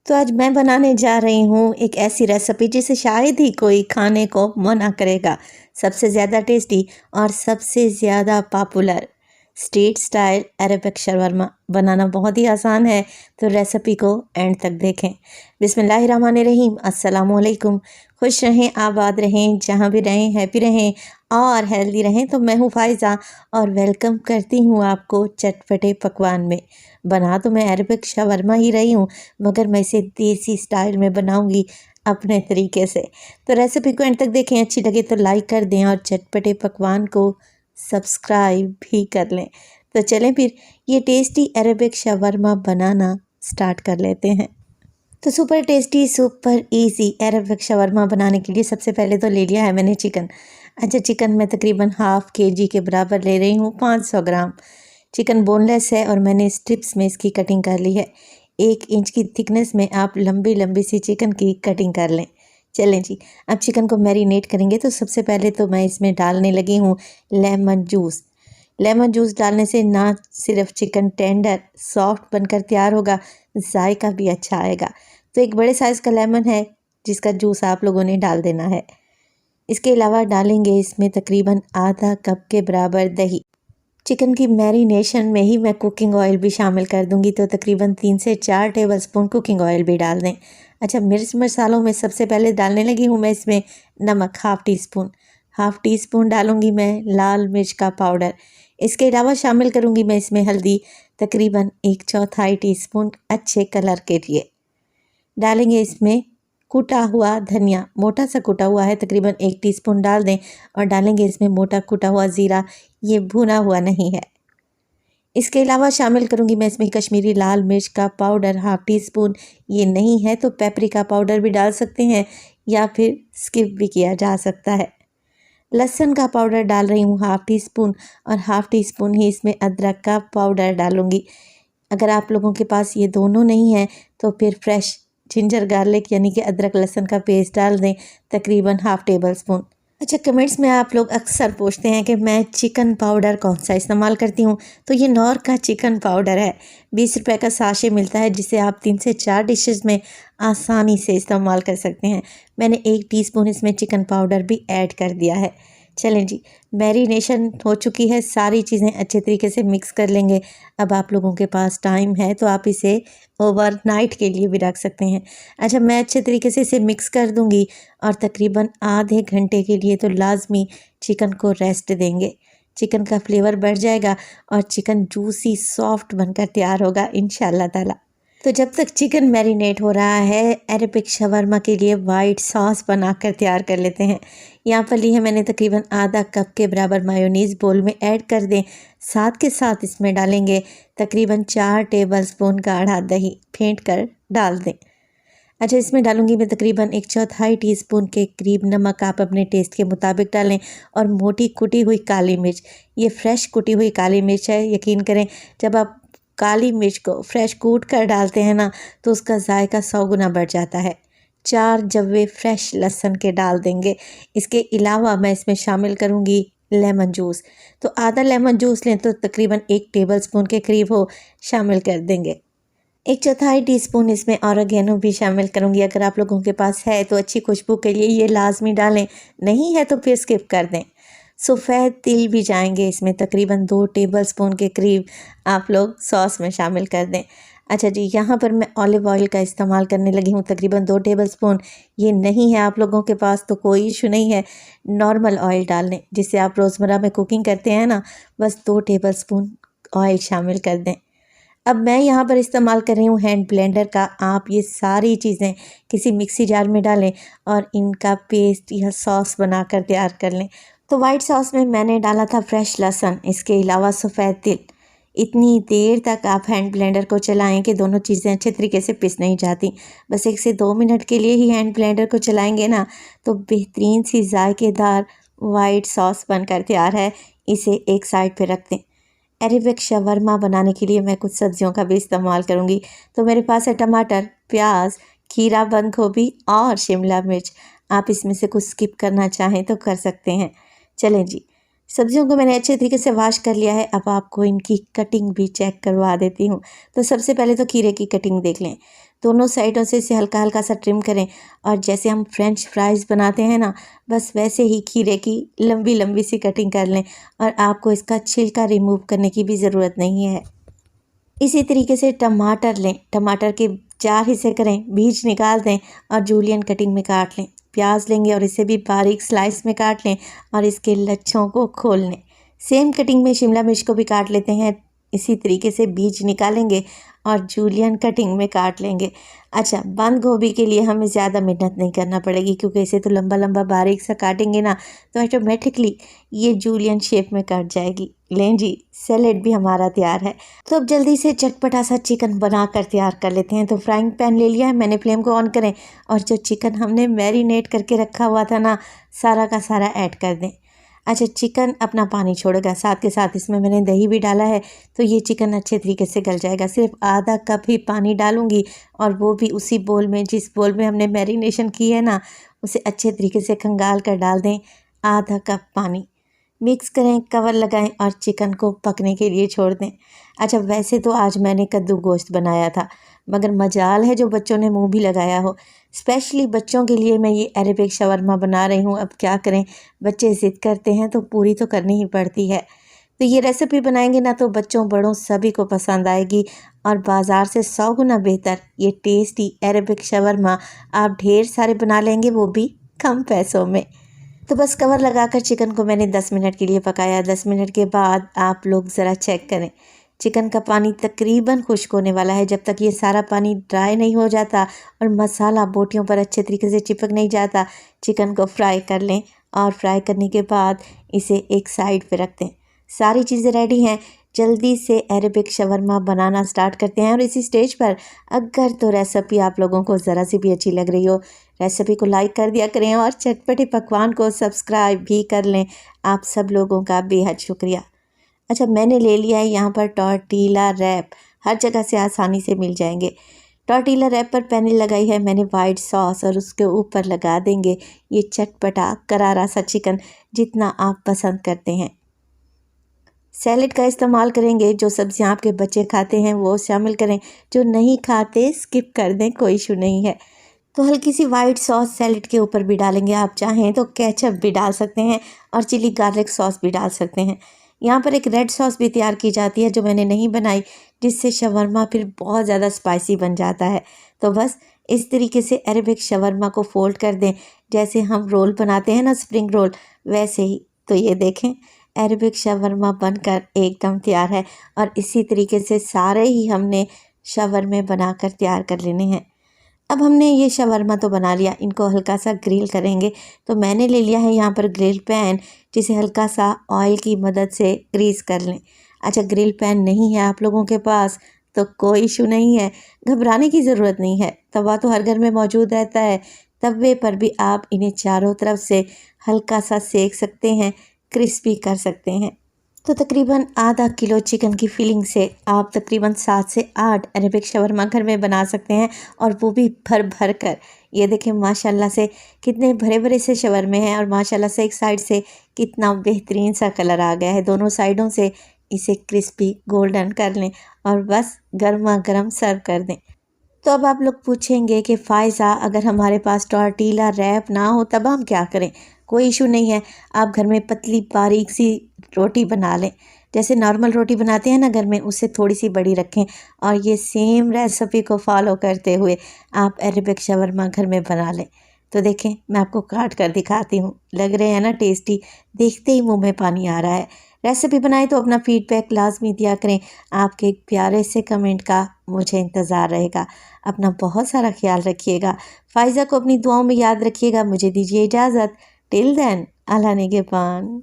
तो आज मैं बनाने जा रही हूँ एक ऐसी रेसिपी जिसे शायद ही कोई खाने को मना करेगा। सबसे ज़्यादा टेस्टी और सबसे ज़्यादा popular street style Arabic shawarma बनाना बहुत ही आसान है। तो रेसिपी को एंड तक देखें। बिस्मिल्लाहिर्रहमानिर्रहीम। अस्सलामुअलैकुम। खुश रहें, आबाद रहें, जहाँ भी रहें हैप्पी रहें और हेल्दी रहें। तो मैं हूँ फ़ायज़ा और वेलकम करती हूँ आपको चटपटे पकवान में। बना तो मैं अरेबिक शवरमा ही रही हूँ, मगर मैं इसे देसी स्टाइल में बनाऊंगी अपने तरीके से। तो रेसिपी को एंड तक देखें, अच्छी लगे तो लाइक कर दें और चटपटे पकवान को सब्सक्राइब भी कर लें। तो चलें फिर ये टेस्टी अरेबिक शवरमा बनाना स्टार्ट कर लेते हैं। तो super tasty super easy Arabic shawarma बनाने के लिए सबसे पहले तो ले लिया है मैंने चिकन। अच्छा, चिकन मैं तकरीबन हाफ़ केजी के बराबर ले रही हूँ, 500 ग्राम। चिकन बोनलेस है और मैंने स्ट्रिप्स में इसकी कटिंग कर ली है। 1 इंच की थिकनेस में आप लंबी लंबी सी चिकन की कटिंग कर लें। चलें जी, अब चिकन को मैरिनेट करेंगे। तो सबसे पहले तो मैं इसमें डालने लगी हूँ लेमन जूस। लेमन जूस डालने से ना सिर्फ चिकन टेंडर सॉफ्ट बनकर तैयार होगा, जायका भी अच्छा आएगा। तो एक बड़े साइज़ का लेमन है जिसका जूस आप लोगों ने डाल देना है। इसके अलावा डालेंगे इसमें तकरीबन आधा कप के बराबर दही। चिकन की मैरिनेशन में ही मैं कुकिंग ऑयल भी शामिल कर दूंगी, तो तकरीबन 3 से 4 टेबलस्पून कुकिंग ऑयल भी डाल दें। अच्छा, मिर्च मसालों में सबसे पहले डालने लगी हूँ मैं इसमें नमक हाफ़ टी स्पून डालूंगी मैं लाल मिर्च का पाउडर। इसके अलावा शामिल करूंगी मैं इसमें हल्दी, तकरीबन 1/4 टीस्पून अच्छे कलर के लिए। डालेंगे इसमें कूटा हुआ धनिया, मोटा सा कूटा हुआ है, तकरीबन 1 टीस्पून डाल दें। और डालेंगे इसमें मोटा कूटा हुआ ज़ीरा, ये भुना हुआ नहीं है। इसके अलावा शामिल करूंगी मैं इसमें कश्मीरी लाल मिर्च का पाउडर हाफ़ टी स्पून। ये नहीं है तो पेपरिका पाउडर भी डाल सकते हैं या फिर स्किप भी किया जा सकता है। लहसुन का पाउडर डाल रही हूँ हाफ़ टी स्पून और हाफ़ टी स्पून ही इसमें अदरक का पाउडर डालूंगी। अगर आप लोगों के पास ये दोनों नहीं है तो फिर फ्रेश जिंजर गार्लिक यानी कि अदरक लहसुन का पेस्ट डाल दें, तकरीबन हाफ़ टेबल स्पून। अच्छा, कमेंट्स में आप लोग अक्सर पूछते हैं कि मैं चिकन पाउडर कौन सा इस्तेमाल करती हूँ। तो ये नॉर का चिकन पाउडर है, 20 रुपए का साशे मिलता है, जिसे आप 3 से 4 डिशेस में आसानी से इस्तेमाल कर सकते हैं। मैंने 1 टीस्पून इसमें चिकन पाउडर भी ऐड कर दिया है। चलें जी, मैरिनेशन हो चुकी है, सारी चीज़ें अच्छे तरीके से मिक्स कर लेंगे। अब आप लोगों के पास टाइम है तो आप इसे ओवरनाइट के लिए भी रख सकते हैं। अच्छा, मैं अच्छे तरीके से इसे मिक्स कर दूंगी और तकरीबन आधे घंटे के लिए तो लाजमी चिकन को रेस्ट देंगे। चिकन का फ्लेवर बढ़ जाएगा और चिकन जूसी सॉफ्ट बनकर तैयार होगा इंशाल्लाह ताला। तो जब तक चिकन मैरिनेट हो रहा है, अरेबिक शवरमा के लिए वाइट सॉस बनाकर तैयार कर लेते हैं। यहाँ पर ली है मैंने तकरीबन आधा कप के बराबर मायोनीज़, बोल में ऐड कर दें। साथ के साथ इसमें डालेंगे तकरीबन 4 टेबलस्पून गाढ़ा दही, फेंट कर डाल दें। अच्छा, इसमें डालूंगी मैं तकरीबन 1/4 टीस्पून के करीब नमक, आप अपने टेस्ट के मुताबिक डालें। और मोटी कुटी हुई काली मिर्च, ये फ्रेश कुटी हुई काली मिर्च है। यकीन करें, जब आप काली मिर्च को फ्रेश कूट कर डालते हैं ना, तो उसका जायका 100 गुना बढ़ जाता है। 4 जव्वे फ्रेश लहसुन के डाल देंगे। इसके अलावा मैं इसमें शामिल करूँगी लेमन जूस। तो आधा लेमन जूस लें तो तकरीबन 1 टेबलस्पून के करीब हो, शामिल कर देंगे। 1/4 टीस्पून इसमें ऑरिगेनो भी शामिल करूँगी। अगर आप लोगों के पास है तो अच्छी खुशबू के लिए ये लाजमी डालें, नहीं है तो फिर स्किप कर दें। सफ़ेद तिल भी जाएंगे इसमें, तकरीबन 2 टेबलस्पून के करीब आप लोग सॉस में शामिल कर दें। अच्छा जी, यहाँ पर मैं ऑलिव ऑयल का इस्तेमाल करने लगी हूँ, तकरीबन 2 टेबलस्पून। ये नहीं है आप लोगों के पास तो कोई इशू नहीं है, नॉर्मल ऑयल डाल लें जिससे आप रोज़मर्रा में कुकिंग करते हैं ना, बस 2 टेबलस्पून ऑयल शामिल कर दें। अब मैं यहाँ पर इस्तेमाल कर रही हूँ हैंड ब्लेंडर का। आप ये सारी चीज़ें किसी मिक्सी जार में डालें और इनका पेस्ट या सॉस बनाकर तैयार कर लें। तो वाइट सॉस में मैंने डाला था फ्रेश लहसुन, इसके अलावा सफ़ेद तिल। इतनी देर तक आप हैंड ब्लेंडर को चलाएं कि दोनों चीज़ें अच्छे तरीके से पिस नहीं जाती। बस 1 से 2 मिनट के लिए ही हैंड ब्लेंडर को चलाएंगे ना, तो बेहतरीन सी जायकेदार वाइट सॉस बनकर तैयार है। इसे एक साइड पे रख दें। अरेबिक शवरमा बनाने के लिए मैं कुछ सब्जियों का भी इस्तेमाल करूंगी। तो मेरे पास है टमाटर, प्याज, खीरा, बंद गोभी और शिमला मिर्च। आप इसमें से कुछ स्किप करना चाहें तो कर सकते हैं। चलें जी, सब्जियों को मैंने अच्छे तरीके से वॉश कर लिया है। अब आपको इनकी कटिंग भी चेक करवा देती हूँ। तो सबसे पहले तो खीरे की कटिंग देख लें। दोनों साइडों से इसे हल्का हल्का सा ट्रिम करें और जैसे हम फ्रेंच फ्राइज़ बनाते हैं ना, बस वैसे ही खीरे की लंबी लंबी सी कटिंग कर लें और आपको इसका छिलका रिमूव करने की भी ज़रूरत नहीं है। इसी तरीके से टमाटर लें, टमाटर के 4 हिस्से करें, बीज निकाल दें और जूलियन कटिंग में काट लें। प्याज लेंगे और इसे भी बारीक स्लाइस में काट लें और इसके लच्छों को खोल लें। सेम कटिंग में शिमला मिर्च को भी काट लेते हैं, इसी तरीके से बीज निकालेंगे और जूलियन कटिंग में काट लेंगे। अच्छा, बंद गोभी के लिए हमें ज़्यादा मेहनत नहीं करना पड़ेगी, क्योंकि इसे तो लंबा लंबा बारीक सा काटेंगे ना, तो ऑटोमेटिकली ये जूलियन शेप में कट जाएगी। लें जी, सैलेड भी हमारा तैयार है। तो अब जल्दी से चटपटा सा चिकन बना कर तैयार कर लेते हैं। तो फ्राइंग पैन ले लिया है मैंने, फ्लेम को ऑन करें और जो चिकन हमने मैरिनेट करके रखा हुआ था ना, सारा का सारा ऐड कर दें। अच्छा, चिकन अपना पानी छोड़ेगा, साथ के साथ इसमें मैंने दही भी डाला है, तो ये चिकन अच्छे तरीके से गल जाएगा। सिर्फ आधा कप ही पानी डालूंगी और वो भी उसी बोल में, जिस बोल में हमने मैरिनेशन की है ना, उसे अच्छे तरीके से खंगाल कर डाल दें। आधा कप पानी मिक्स करें, कवर लगाएं और चिकन को पकने के लिए छोड़ दें। अच्छा, वैसे तो आज मैंने कद्दू गोश्त बनाया था, मगर मजाल है जो बच्चों ने मुंह भी लगाया हो। स्पेशली बच्चों के लिए मैं ये अरेबिक शवरमा बना रही हूँ। अब क्या करें, बच्चे ज़िद करते हैं तो पूरी तो करनी ही पड़ती है। तो ये रेसिपी बनाएंगे ना तो बच्चों बड़ों सभी को पसंद आएगी और बाज़ार से 100 गुना बेहतर ये टेस्टी अरेबिक शवरमा आप ढेर सारे बना लेंगे, वो भी कम पैसों में। तो बस कवर लगाकर चिकन को मैंने 10 मिनट के लिए पकाया। 10 मिनट के बाद आप लोग ज़रा चेक करें, चिकन का पानी तकरीबन खुश्क होने वाला है। जब तक ये सारा पानी ड्राई नहीं हो जाता और मसाला बोटियों पर अच्छे तरीके से चिपक नहीं जाता, चिकन को फ्राई कर लें और फ्राई करने के बाद इसे एक साइड पे रख दें। सारी चीज़ें रेडी हैं, जल्दी से अरेबिक शवरमा बनाना स्टार्ट करते हैं। और इसी स्टेज पर अगर तो रेसिपी आप लोगों को ज़रा सी भी अच्छी लग रही हो, रेसिपी को लाइक कर दिया करें और चटपटे पकवान को सब्सक्राइब भी कर लें। आप सब लोगों का बेहद शुक्रिया। अच्छा, मैंने ले लिया है यहाँ पर टॉर्टिला रैप, हर जगह से आसानी से मिल जाएंगे। टॉर्टिला रैप पर पैनी लगाई है मैंने वाइट सॉस और उसके ऊपर लगा देंगे ये चटपटा करारा सा चिकन, जितना आप पसंद करते हैं। सैलेड का इस्तेमाल करेंगे, जो सब्जियां आपके बच्चे खाते हैं वो शामिल करें, जो नहीं खाते स्किप कर दें, कोई इशू नहीं है। तो हल्की सी वाइट सॉस सैलेड के ऊपर भी डालेंगे, आप चाहें तो केचप भी डाल सकते हैं और चिली गार्लिक सॉस भी डाल सकते हैं। यहाँ पर एक रेड सॉस भी तैयार की जाती है जो मैंने नहीं बनाई, जिससे शवरमा फिर बहुत ज़्यादा स्पाइसी बन जाता है। तो बस इस तरीके से अरेबिक शवरमा को फोल्ड कर दें, जैसे हम रोल बनाते हैं ना, स्प्रिंग रोल, वैसे ही। तो ये देखें, अरेबिक शवरमा बनकर एकदम तैयार है और इसी तरीके से सारे ही हमने शवरमे बनाकर तैयार कर लेने हैं। अब हमने ये शवरमा तो बना लिया, इनको हल्का सा ग्रिल करेंगे। तो मैंने ले लिया है यहाँ पर ग्रिल पैन, जिसे हल्का सा ऑयल की मदद से ग्रीस कर लें। अच्छा, ग्रिल पैन नहीं है आप लोगों के पास तो कोई इशू नहीं है, घबराने की ज़रूरत नहीं है। तवा तो हर घर में मौजूद रहता है, तवे पर भी आप इन्हें चारों तरफ से हल्का सा सेक सकते हैं, क्रिस्पी कर सकते हैं। तो तकरीबन आधा किलो चिकन की फिलिंग से आप तकरीबन 7 से 8 अरेबिक शवरमा घर में बना सकते हैं, और वो भी भर भर कर। ये देखें माशाल्लाह से कितने भरे भरे से शवरमे हैं और माशाल्लाह से एक साइड से कितना बेहतरीन सा कलर आ गया है। दोनों साइडों से इसे क्रिस्पी गोल्डन कर लें और बस गर्मा गर्म सर्व कर दें। तो अब आप लोग पूछेंगे कि फ़ायज़ा, अगर हमारे पास टॉर्टिला रैप ना हो तब हम क्या करें? कोई इशू नहीं है, आप घर में पतली बारीक सी रोटी बना लें। जैसे नॉर्मल रोटी बनाते हैं ना घर में, उससे थोड़ी सी बड़ी रखें और ये सेम रेसिपी को फॉलो करते हुए आप अरेबिक शवरमा घर में बना लें। तो देखें, मैं आपको काट कर दिखाती हूँ, लग रहे हैं ना टेस्टी, देखते ही मुंह में पानी आ रहा है। रेसिपी बनाए तो अपना फीडबैक लाजमी दिया करें, आपके एक प्यारे से कमेंट का मुझे इंतज़ार रहेगा। अपना बहुत सारा ख्याल रखिएगा, फ़ायज़ा को अपनी दुआओं में याद रखिएगा। मुझे दीजिए इजाज़त, टिल देन, अल्लाह निगहबान।